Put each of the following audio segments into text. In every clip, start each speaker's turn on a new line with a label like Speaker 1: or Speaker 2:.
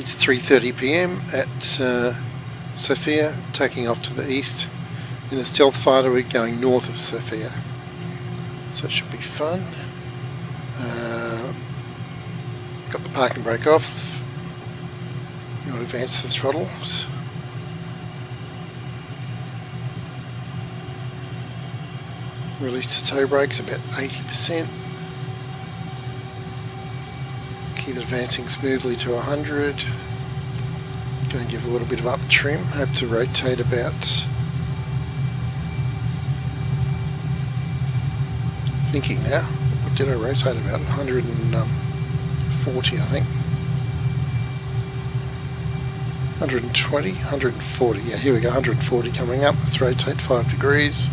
Speaker 1: It's 3:30 p.m. at Sofia, taking off to the east. In a stealth fighter, we're going north of Sofia, so it should be fun. Got the parking brake off. You want to advance the throttles. Release the toe brakes about 80%. Keep advancing smoothly to 100. Going to give a little bit of up trim. Hope to rotate about, thinking now, what did I rotate about? 140 I think. 120, 140, yeah, here we go, 140 coming up. Let's rotate 5 degrees.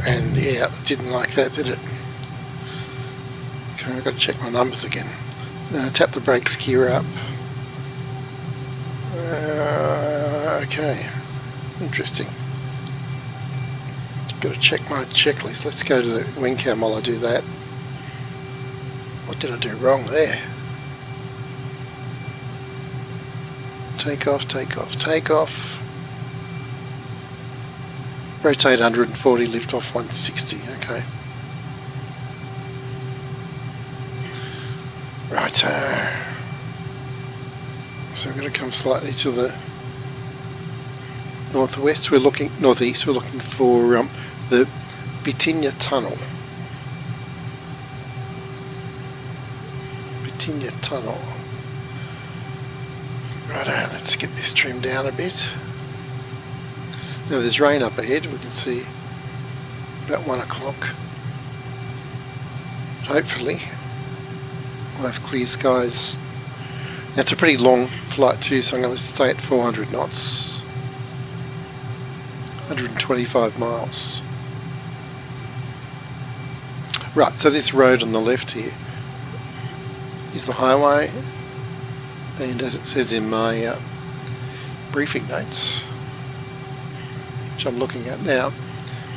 Speaker 1: And yeah, didn't like that, did it? Okay, I've got to check my numbers again. Tap the brakes, gear up. Okay, interesting. Got to check my checklist. Let's go to the wing cam while I do that. What did I do wrong there? Take off, take off, take off. Rotate 140, lift off 160, okay. Right, so we're going to come slightly to the northwest. We're looking, northeast, we're looking for the Bitinia Tunnel. Bitinia Tunnel. Right, let's get this trimmed down a bit. Now there's rain up ahead, we can see about 1 o'clock. Hopefully we'll have clear skies. Now it's a pretty long flight too, so I'm going to stay at 400 knots. 125 miles. Right, so this road on the left here is the highway, and as it says in my briefing notes, which I'm looking at now,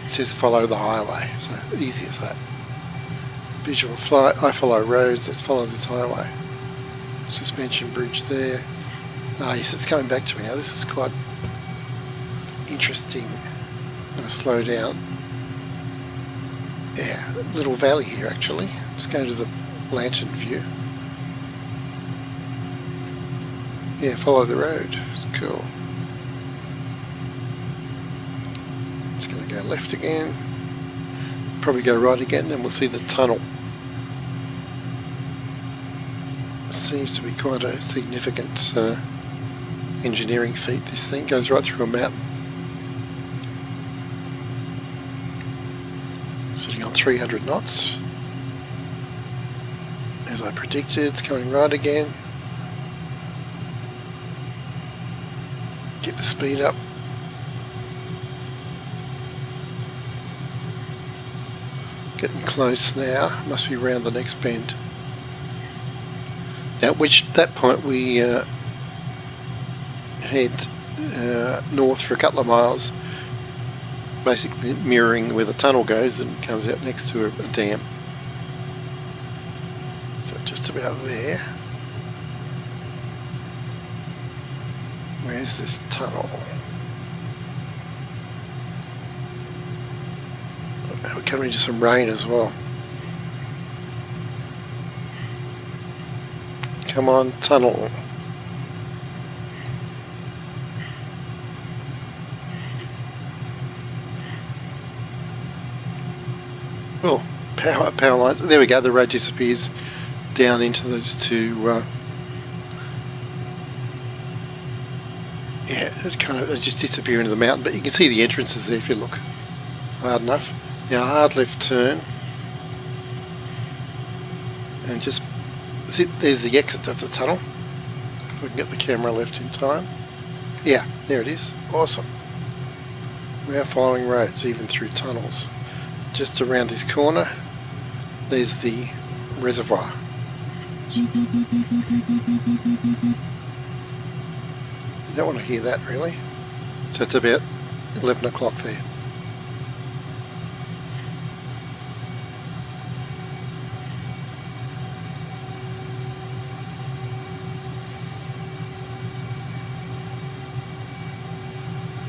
Speaker 1: it says follow the highway, so easy as that. Visual flight, I follow roads, let's follow this highway. Suspension bridge there. Ah yes, it's coming back to me now, this is quite interesting. I'm going to slow down. Yeah, little valley here actually. Let's go to the lantern view. Yeah, follow the road. It's cool. It's going to go left again. Probably go right again, then we'll see the tunnel. Seems to be quite a significant engineering feat. This thing goes right through a mountain. Sitting on 300 knots. As I predicted, it's coming right again. Get the speed up. Getting close now. Must be around the next bend. At that point we head north for a couple of miles, basically mirroring where the tunnel goes and comes out next to a dam. So just about there. Where's this tunnel? We're coming into some rain as well. Come on, tunnel. Oh, power lines. There we go, the road disappears down into those two. Yeah, it just disappear into the mountain, but you can see the entrances there if you look hard enough. Now, hard left turn. And just see, there's the exit of the tunnel. If we can get the camera left in time. Yeah, there it is. Awesome. We are following roads, even through tunnels. Just around this corner, there's the reservoir. You don't want to hear that really. So it's about 11 o'clock there.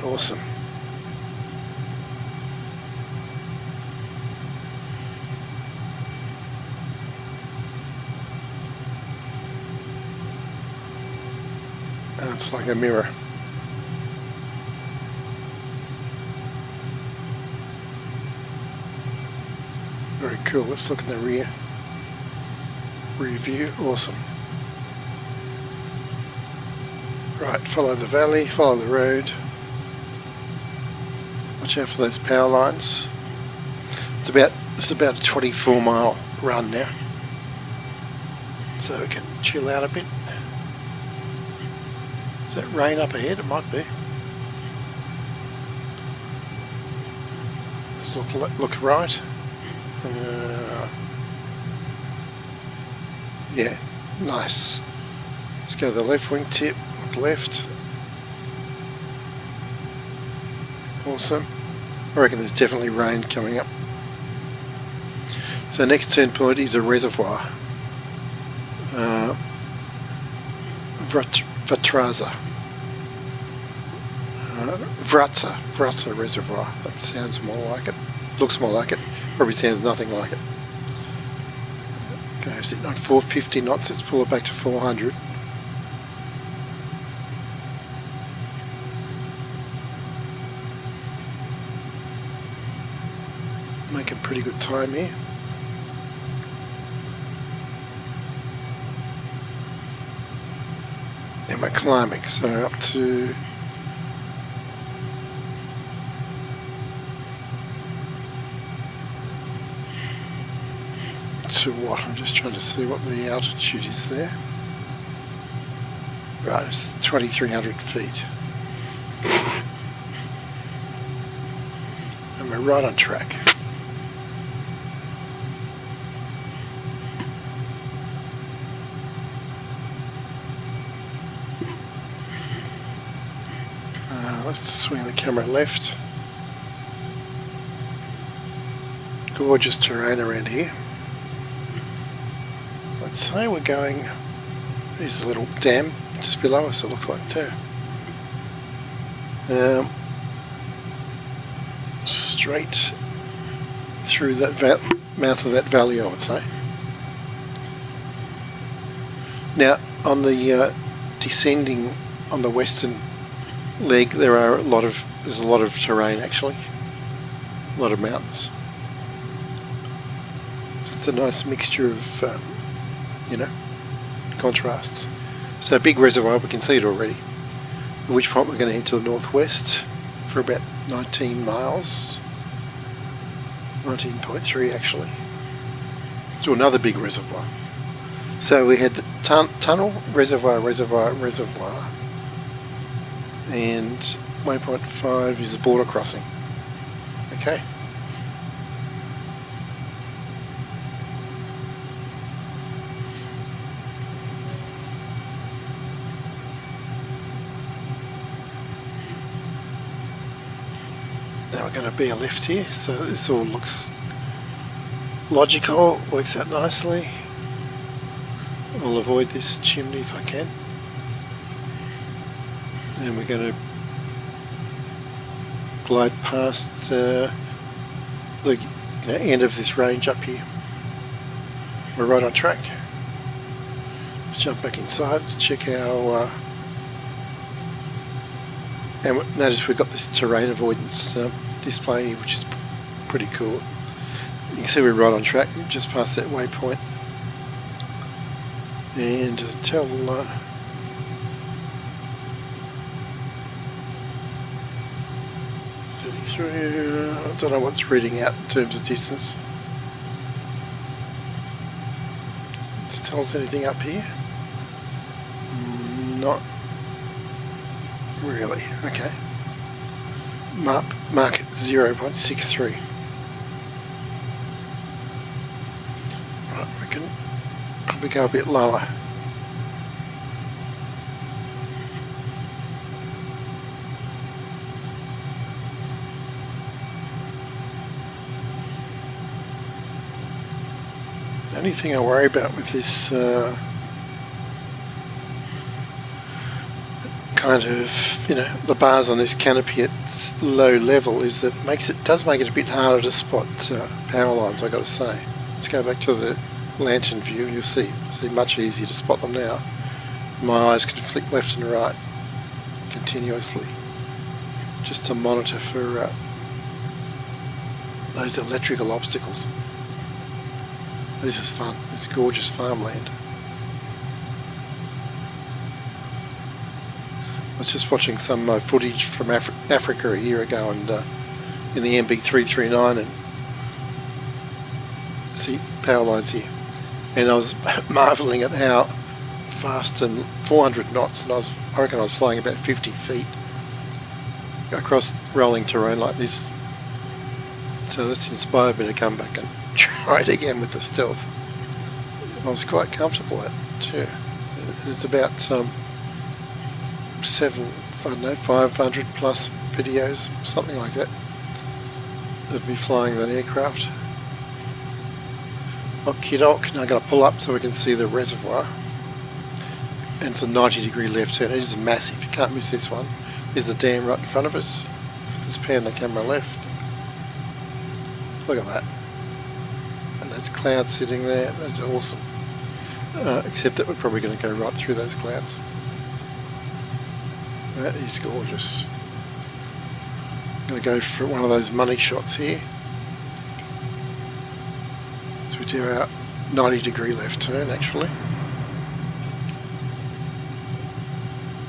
Speaker 1: awesome. And it's like a mirror. Very cool. Let's look at the rear view. Awesome. Right, follow the valley, follow the road. Watch out for those power lines. It's about a 24-mile run now, so we can chill out a bit. Is that rain up ahead? It might be. Let's look right. Yeah, nice. Let's go to the left wing tip. Look left. Awesome. I reckon there's definitely rain coming up. So next turn point is a reservoir. Vatraza. Vratsa reservoir. That sounds more like it. Looks more like it. Probably sounds nothing like it. Okay, sitting on 450 knots. Let's pull it back to 400. Making pretty good time here. And we're climbing, so up to what? I'm just trying to see what the altitude is there. Right, it's 2,300 feet. And we're right on track. Let's swing the camera left. Gorgeous terrain around here. I'd say we're going, there's a little dam just below us, it looks like too. Straight through that mouth of that valley, I would say. Now on the descending on the western leg, there's a lot of terrain actually, a lot of mountains. So it's a nice mixture of contrasts. So big reservoir, we can see it already. At which point we're going to head to the northwest for about 19 miles, 19.3 actually, to another big reservoir. So we had the tunnel, reservoir, and waypoint 5 is a border crossing. Okay. Now we're going to be a left here, so this all looks logical, works out nicely. I'll avoid this chimney if I can. And we're going to glide past the end of this range up here. We're right on track. Let's jump back inside. Let's check our and notice we've got this terrain avoidance display here, which is pretty cool. You can see we're right on track, just past that waypoint. And just tell 33, I don't know what's reading out in terms of distance. Does it tell us anything up here? Not really. Okay. Mark 0.63. Right, we can probably go a bit lower. The only thing I worry about with this kind of, the bars on this canopy at low level is that does make it a bit harder to spot power lines, I got to say. Let's go back to the lantern view. You'll see much easier to spot them now. My eyes can flick left and right continuously just to monitor for those electrical obstacles. This is fun. It's gorgeous farmland. I was just watching some footage from Africa a year ago, and in the MB339, and see power lines here, and I was marvelling at how fast, and 400 knots, and I reckon I was flying about 50 feet across rolling terrain like this. So that's inspired me to come back and try it again with the stealth. I was quite comfortable at it too. It's about 500 plus videos, something like that, of me flying that aircraft. Okie doke, now I'm going to pull up so we can see the reservoir. And it's a 90-degree left turn. It is massive, you can't miss this one. There's the dam right in front of us. Let's pan the camera left. Look at that. And that's clouds sitting there. That's awesome. Except that we're probably going to go right through those clouds. That is gorgeous. I'm going to go for one of those money shots here. So we do our 90-degree left turn actually.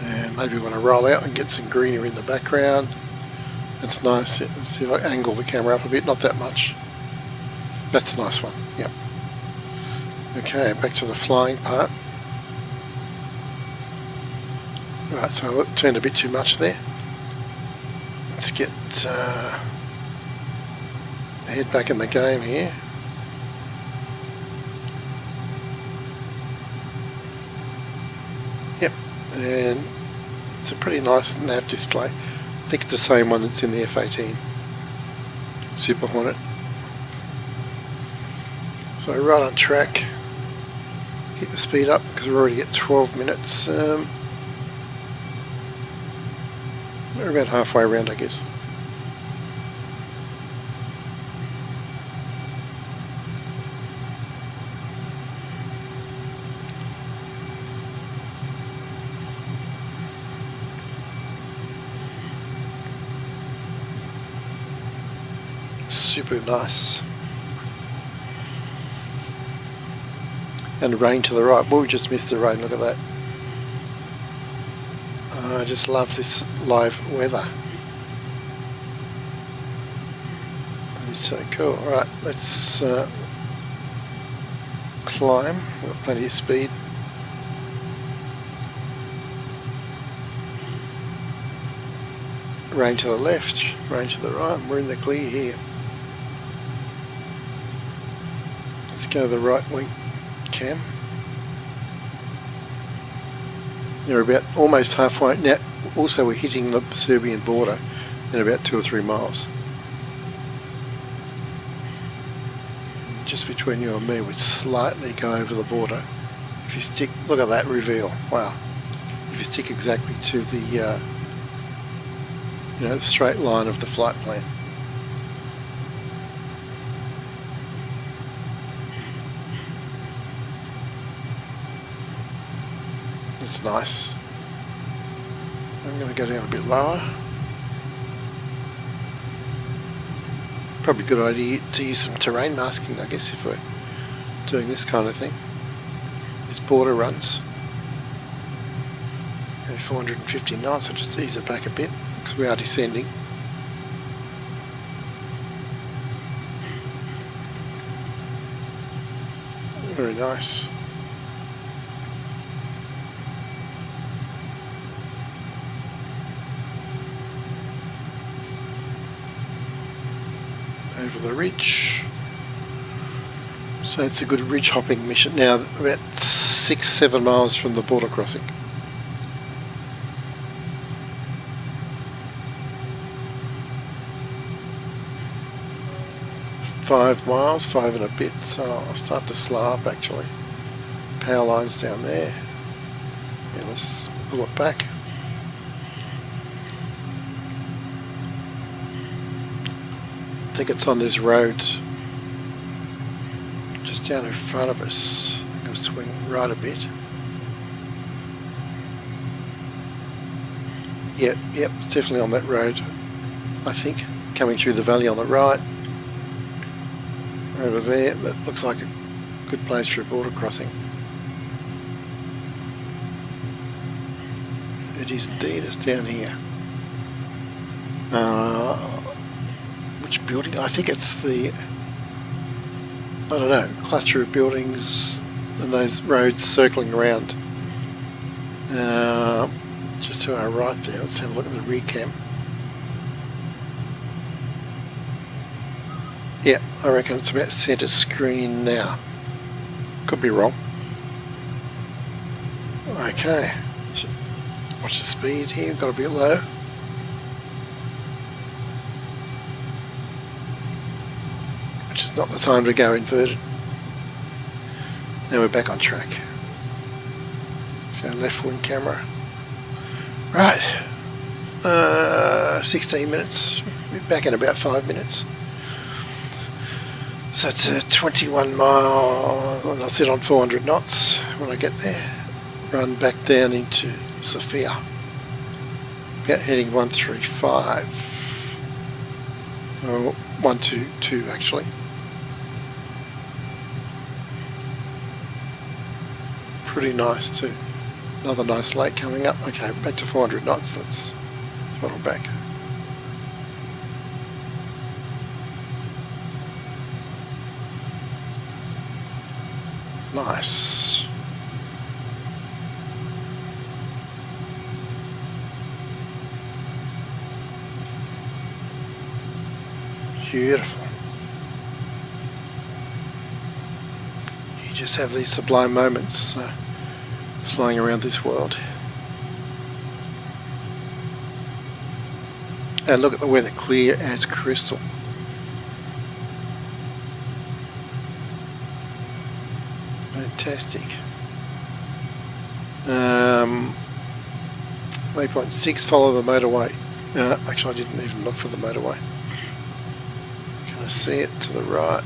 Speaker 1: And maybe we want to roll out and get some greenery in the background. It's nice. Let's see if I angle the camera up a bit, not that much. That's a nice one, yep. Okay, back to the flying part. Right, so it turned a bit too much there. Let's get head back in the game here. Yep, and it's a pretty nice nav display. I think it's the same one that's in the F-18 Super Hornet. So right on track. Keep the speed up because we're already at 12 minutes. We're about halfway around, I guess. Super nice. And rain to the right. Well, we just missed the rain, look at that. I just love this live weather. It's so cool. Right, let's climb. We've got plenty of speed. Rain to the left, rain to the right. We're in the clear here. Let's go to the right wing cam. We're about almost halfway now. Also, we're hitting the Serbian border in about 2 or 3 miles. Just between you and me, we slightly go over the border. If you stick, look at that reveal! Wow! If you stick exactly to the straight line of the flight plan. It's nice. I'm going to go down a bit lower. Probably a good idea to use some terrain masking, I guess, if we're doing this kind of thing. These border runs. 450 knots, I'll just ease it back a bit because we are descending. Very nice. Over the ridge. So it's a good ridge hopping mission. Now about 6-7 miles from the border crossing. Five miles, 5 and a bit, so I'll start to slow up actually. Power lines down there. Yeah, let's pull it back. think it's on this road just down in front of us. I'm going to swing right a bit. Yep, it's definitely on that road, I think. Coming through the valley on the right. Over there, that looks like a good place for a border crossing. It is indeed, it's down here. Which building? I think it's the, I don't know, cluster of buildings and those roads circling around. Just to our right there, let's have a look at the rear cam. Yeah, I reckon it's about centre screen now. Could be wrong. Okay, watch the speed here, got a bit low. Which is not the time to go inverted. Now we're back on track. Let's go left wing camera. Right, 16 minutes, we're back in about 5 minutes. So it's a 21 mile, and I'll sit on 400 knots when I get there. Run back down into Sofia. About heading 135. Oh, 122 actually. Pretty nice too. Another nice lake coming up. Okay, back to 400 knots. Let's throttle back. Nice. Beautiful. You just have these sublime moments flying around this world. And look at the weather, clear as crystal. Fantastic. Waypoint 6, follow the motorway. Actually, I didn't even look for the motorway. Can I see it to the right?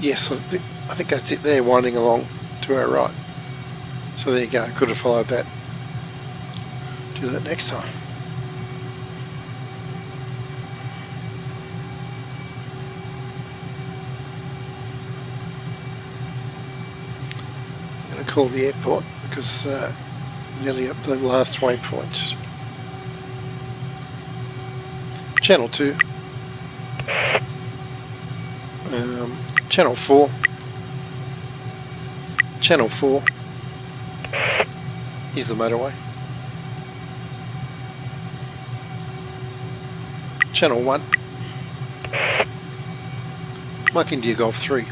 Speaker 1: Yes, I think that's it there, winding along to our right. So there you go, could have followed that. Do that next time. I'm going to call the airport because nearly up the last waypoint. Channel 2. Channel 4. Channel 4. Here's the motorway. Channel 1. Mike India Golf 3.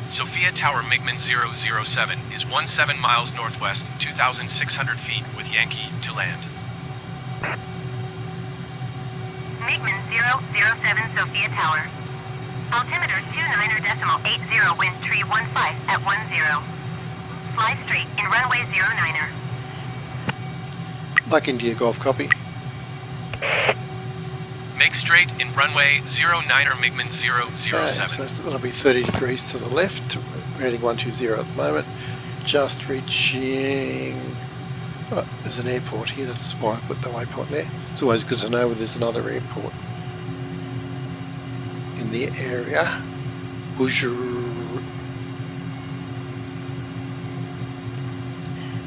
Speaker 2: Sofia Tower MiGMan 007 is 17 miles northwest, 2,600 feet with Yankee to land.
Speaker 3: MiGMan 007 Sofia Tower. Altimeter 29.80, wind tree 15 at 10. Fly straight in runway 09er.
Speaker 1: Mike India Golf copy.
Speaker 2: Make straight in runway 09er MiGMan 007.
Speaker 1: Okay, so that'll be 30 degrees to the left. We're heading 120 at the moment. Just reaching... Oh, there's an airport here, that's why I put the waypoint there. It's always good to know where there's another airport in the area.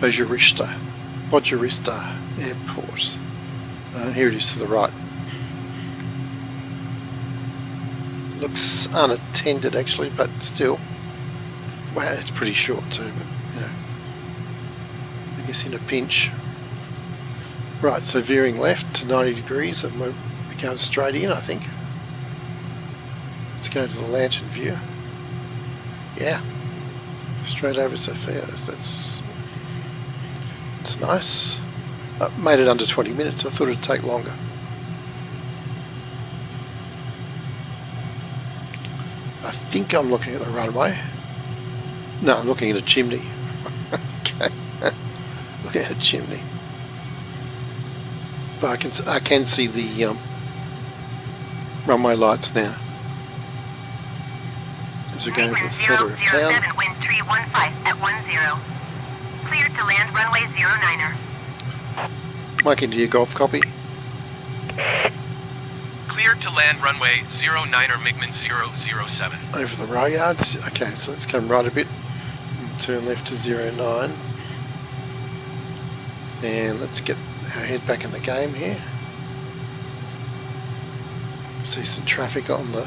Speaker 1: Bojurista Airport. Here it is to the right. Looks unattended actually, but still. Wow, it's pretty short too, but you know, I guess in a pinch. Right, so veering left to 90 degrees and we're going straight in, I think. Let's go to the lantern view. Yeah, straight over Sofia. That's nice. Made it under 20 minutes. I thought it'd take longer. I think I'm looking at the runway. No, I'm looking at a chimney. Okay, looking at a chimney. But I can see the runway lights now. As we're going to the centre of town.
Speaker 3: 007, wind 315 at 10. Cleared to land runway 09er.
Speaker 1: Mike into your golf copy.
Speaker 2: Cleared to land runway 09er MiGMan 007.
Speaker 1: Over the rail yards. Okay, so let's come right a bit and turn left to 09. And let's get our head back in the game here. See some traffic on the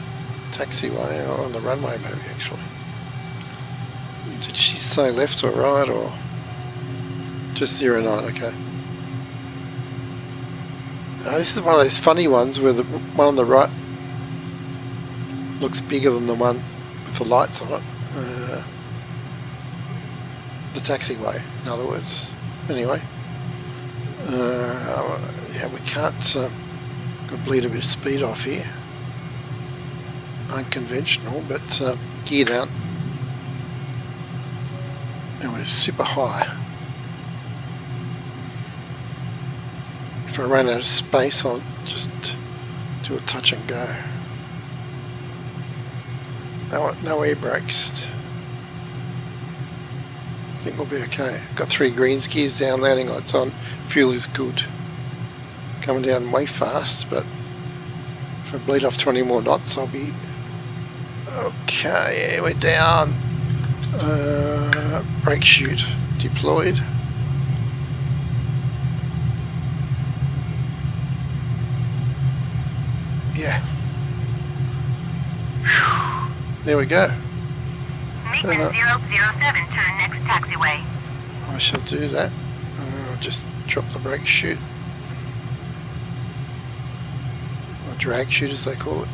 Speaker 1: taxiway, or on the runway maybe actually. Did she say left or right, or just 09? Okay. This is one of those funny ones where the one on the right looks bigger than the one with the lights on it. The taxiway, in other words. Anyway, yeah, we can't bleed a bit of speed off here. Unconventional, but gear down. And we're super high. If I run out of space, I'll just do a touch and go. No air brakes. I think we'll be okay. Got 3 greens, gears down, landing lights on. Fuel is good. Coming down way fast, but if I bleed off 20 more knots, I'll be okay. Yeah, we're down. Brake chute deployed. Yeah. Whew. There we go.
Speaker 3: MiGMan 007, turn next taxiway.
Speaker 1: I shall do that. I'll just drop the brake chute. Or drag chute as they call it.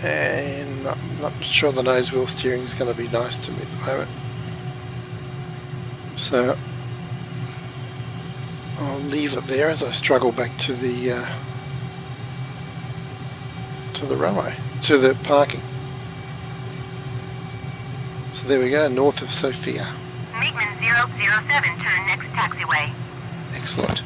Speaker 1: And I'm not sure the nose wheel steering is going to be nice to me at the moment. So I'll leave it there as I struggle back to the runway, to the parking. So there we go, north of Sofia.
Speaker 3: MiGMan 007, turn next taxiway.
Speaker 1: Excellent.